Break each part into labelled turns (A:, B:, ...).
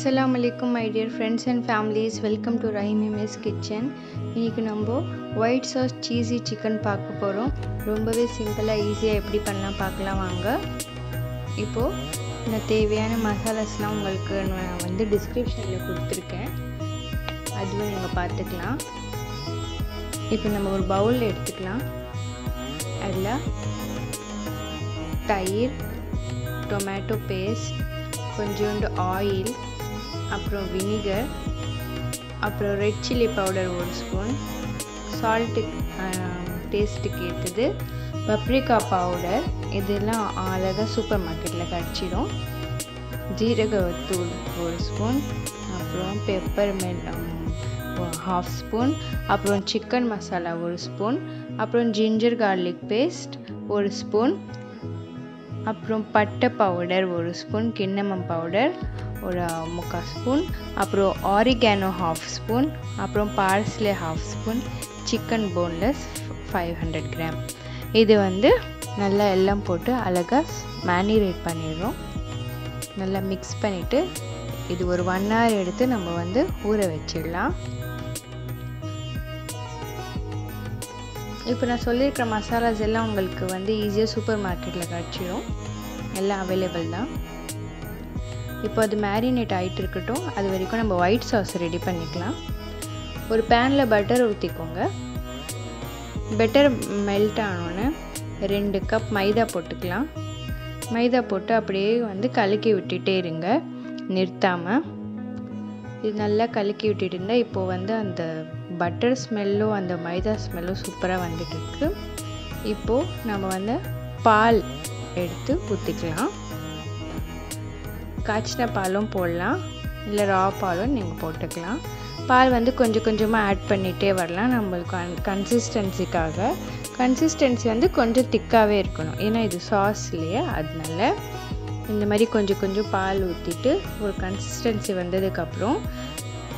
A: Assalamu alaikum my dear friends and families, welcome to Rahimi's kitchen. இன்னைக்கு நம்ம white sauce cheesy chicken பார்க்க போறோம். ரொம்பவே சிம்பிளா ஈஸியா எப்படி பண்ணலாம் பார்க்கலாம் வாங்க. இப்போ நான் தேவையான மசாலாஸ்லாம் உங்களுக்கு நான் வந்து டிஸ்கிரிப்ஷன்ல கொடுத்திருக்கேன். அதுவும் நீங்க பார்த்துக்கலாம். இப்போ நம்ம ஒரு பவுல் எடுத்துக்கலாம். அதுல தயிர், tomato paste, கொஞ்சோண்டு ஆயில், அப்புறம் வினிகர், அப்புறம் red chilli powder 1 spoon, salt டேஸ்ட்டுக்கு ஏற்றது, பப்ரிகா பவுடர், இதெல்லாம் அழகாக சூப்பர் மார்க்கெட்டில் கிடச்சிடும், ஜீரகத்தூள் 1 ஸ்பூன், அப்புறம் பெப்பர் 1/2 ஸ்பூன், அப்புறம் சிக்கன் மசாலா 1 ஸ்பூன், அப்புறம் ஜிஞ்சர் கார்லிக் பேஸ்ட் 1 ஸ்பூன், அப்புறம் பட்டை பவுடர் 1 ஸ்பூன், கின்னமம் பவுடர் ஒரு 3/4 ஸ்பூன், அப்புறம் ஆரிகானோ 1/2 ஸ்பூன், அப்புறம் parsley 1/2 spoon, chicken boneless 500 gram. இது வந்து நல்லா எல்லாம் போட்டு அழகாக மேரினேட் பண்ணிடுறோம். நல்லா மிக்ஸ் பண்ணிவிட்டு இது ஒரு 1 hour எடுத்து நம்ம வந்து ஊற வச்சிடலாம். இப்போ நான் சொல்லியிருக்கிற மசாலாஸ் எல்லாம் உங்களுக்கு வந்து ஈஸியாக சூப்பர் மார்க்கெட்டில் கிடச்சிடும், எல்லாம் அவைலபிள் தான். இப்போ அது மேரினேட் ஆகிட்டு இருக்கட்டும். அது வரைக்கும் நம்ம ஒயிட் சாஸ் ரெடி பண்ணிக்கலாம். ஒரு பேனில் பட்டர் ஊற்றிக்கோங்க. பட்டர் மெல்ட் ஆனோன்னு 2 கப் மைதா போட்டுக்கலாம். மைதா போட்டு அப்படியே வந்து கலக்கி விட்டுட்டே இருங்க நிறுத்தாமல். இது நல்லா கலக்கி விட்டுட்டு இருந்தால் இப்போது வந்து அந்த பட்டர் ஸ்மெல்லும் அந்த மைதா ஸ்மெல்லும் சூப்பராக வந்துட்டு இருக்கு. இப்போது நம்ம வந்து பால் எடுத்து ஊற்றிக்கலாம். காய்ச்சின பாலும் போடலாம், இல்லை ரா பாலும் நீங்கள் போட்டுக்கலாம். பால் வந்து கொஞ்சம் கொஞ்சமாக ஆட் பண்ணிகிட்டே வரலாம். நம்மளுக்கு கன்சிஸ்டன்சிக்காக கன்சிஸ்டன்சி வந்து கொஞ்சம் திக்காகவே இருக்கணும், ஏன்னா இது சாஸ் இல்லையா, அதனால இந்த மாதிரி கொஞ்சம் கொஞ்சம் பால் ஊற்றிட்டு ஒரு கன்சிஸ்டன்சி வந்ததுக்கப்புறம்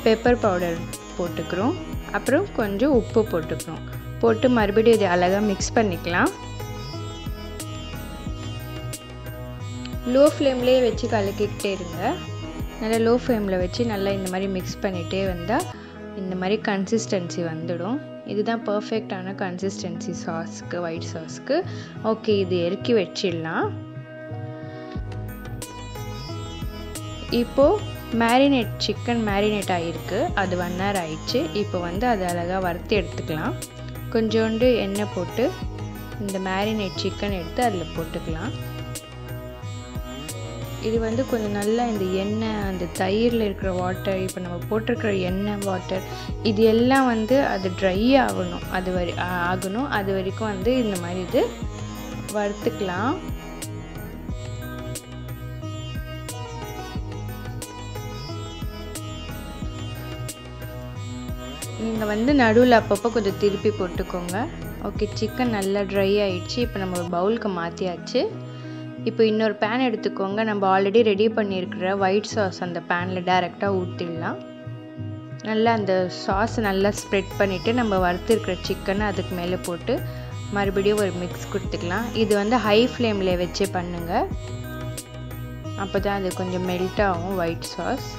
A: பெப்பர் பவுடர் போட்டுக்கிறோம், அப்புறம் கொஞ்சம் உப்பு போட்டுக்கிறோம். போட்டு மறுபடியும் இது அழகாக மிக்ஸ் பண்ணிக்கலாம். லோ ஃப்ளேம்லேயே வச்சு கலக்கிக்கிட்டே இருங்க. நல்லா லோ ஃப்ளேமில் வச்சு நல்லா இந்த மாதிரி மிக்ஸ் பண்ணிகிட்டே வந்தால் இந்த மாதிரி கன்சிஸ்டன்சி வந்துடும். இதுதான் பர்ஃபெக்டான கன்சிஸ்டன்சி சாஸ்க்கு, ஒயிட் சாஸ்க்கு. ஓகே, இது இறக்கி வச்சிடலாம். இப்போது சிக்கன் மேரினேட் ஆகிருக்கு, அது 1 hour ஆயிடுச்சு. இப்போ வந்து அது அழகாக வறுத்து எடுத்துக்கலாம். கொஞ்சோண்டு எண்ணெய் போட்டு இந்த மேரினேட் சிக்கன் எடுத்து அதில் போட்டுக்கலாம். இது வந்து கொஞ்சம் நல்லா இந்த எண்ணெய், அந்த தயிரில் இருக்கிற வாட்டர், இப்போ நம்ம போட்டிருக்கிற எண்ணெய் வாட்டர், இது எல்லாம் வந்து அது ட்ரை ஆகணும். அது வரைக்கும் வந்து இந்த மாதிரி இது வறுத்துக்கலாம். நீங்கள் வந்து நடுவில் அப்பப்போ கொஞ்சம் திருப்பி போட்டுக்கோங்க. ஓகே, சிக்கன் நல்லா ட்ரை ஆகிடுச்சு. இப்போ நம்ம ஒரு பவுலுக்கு மாற்றியாச்சு. இப்போ இன்னொரு பேன் எடுத்துக்கோங்க. நம்ம ஆல்ரெடி ரெடி பண்ணியிருக்கிற ஒயிட் சாஸ் அந்த பேனில் டைரெக்டாக ஊற்றிடலாம். நல்லா அந்த சாஸ் நல்லா ஸ்ப்ரெட் பண்ணிவிட்டு நம்ம வறுத்துருக்கிற சிக்கனை அதுக்கு மேலே போட்டு மறுபடியும் ஒரு மிக்ஸ் கொடுத்துக்கலாம். இது வந்து ஹை ஃப்ளேமில் வச்சே பண்ணுங்கள், அப்போ தான் அது கொஞ்சம் மெல்ட் ஆகும் ஒயிட் சாஸ்.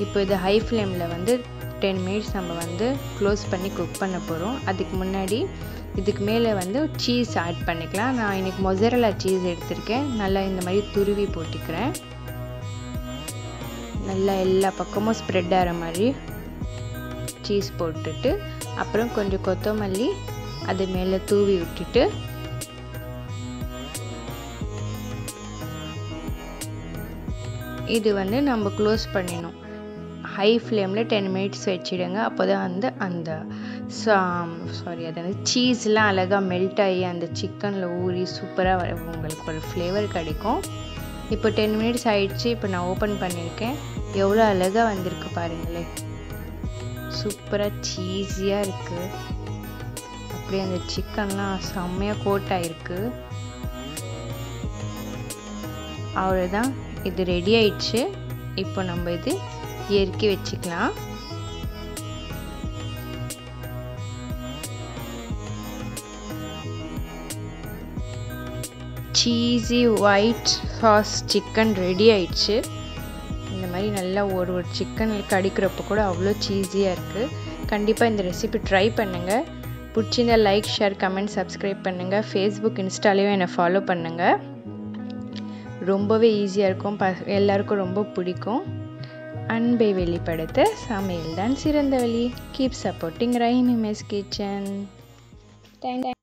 A: இப்போ இது ஹை ஃப்ளேமில் வந்து 10 minutes நம்ம வந்து க்ளோஸ் பண்ணி குக் பண்ண போகிறோம். அதுக்கு முன்னாடி இதுக்கு மேலே வந்து சீஸ் ஆட் பண்ணிக்கலாம். நான் இன்றைக்கி மொசரல்லா சீஸ் எடுத்திருக்கேன். நல்லா இந்த மாதிரி துருவி போட்டுக்கிறேன். நல்லா எல்லா பக்கமும் ஸ்ப்ரெட் ஆகிற மாதிரி சீஸ் போட்டுட்டு அப்புறம் கொஞ்சம் கொத்தமல்லி அது மேலே தூவி விட்டுட்டு இது வந்து நம்ம க்ளோஸ் பண்ணிடணும். ஹை ஃப்ளேமில் 10 minutes வச்சிடுங்க. அப்போ தான் வந்து அந்த அது வந்து சீஸ்லாம் அழகாக மெல்ட் ஆகி அந்த சிக்கனில் ஊறி சூப்பராக உங்களுக்கு ஒரு ஃப்ளேவர் கிடைக்கும். இப்போ 10 minutes ஆயிடுச்சு. இப்போ நான் ஓப்பன் பண்ணியிருக்கேன். எவ்வளோ அழகாக வந்திருக்கு பாருங்களேன், சூப்பராக சீஸியாக இருக்குது. அப்படியே அந்த சிக்கன்லாம் செம்மையாக கோட் ஆகிருக்கு. அவ்வளோதான், இது ரெடி ஆயிடுச்சு. இப்போ நம்ம இது இறக்கி வச்சுக்கலாம். cheesy white sauce chicken ready ஆயிடுச்சு. இந்த மாதிரி மாதிரி நல்லா ஒரு சிக்கன் கடிக்கிறப்போ கூட அவ்வளோ சீஸியாக இருக்குது. கண்டிப்பாக இந்த ரெசிபி ட்ரை பண்ணுங்கள். பிடிச்சிருந்தா லைக், ஷேர், கமெண்ட், சப்ஸ்கிரைப் பண்ணுங்கள். ஃபேஸ்புக், இன்ஸ்டாலேயும் என்னை ஃபாலோ பண்ணுங்கள். ரொம்பவே ஈஸியாக இருக்கும், எல்லாருக்கும் ரொம்ப பிடிக்கும். அன்பை வெளிப்படுத்த சமையல் தான் சிறந்த வழி. Keep supporting Raimi miss kitchen. Thank you.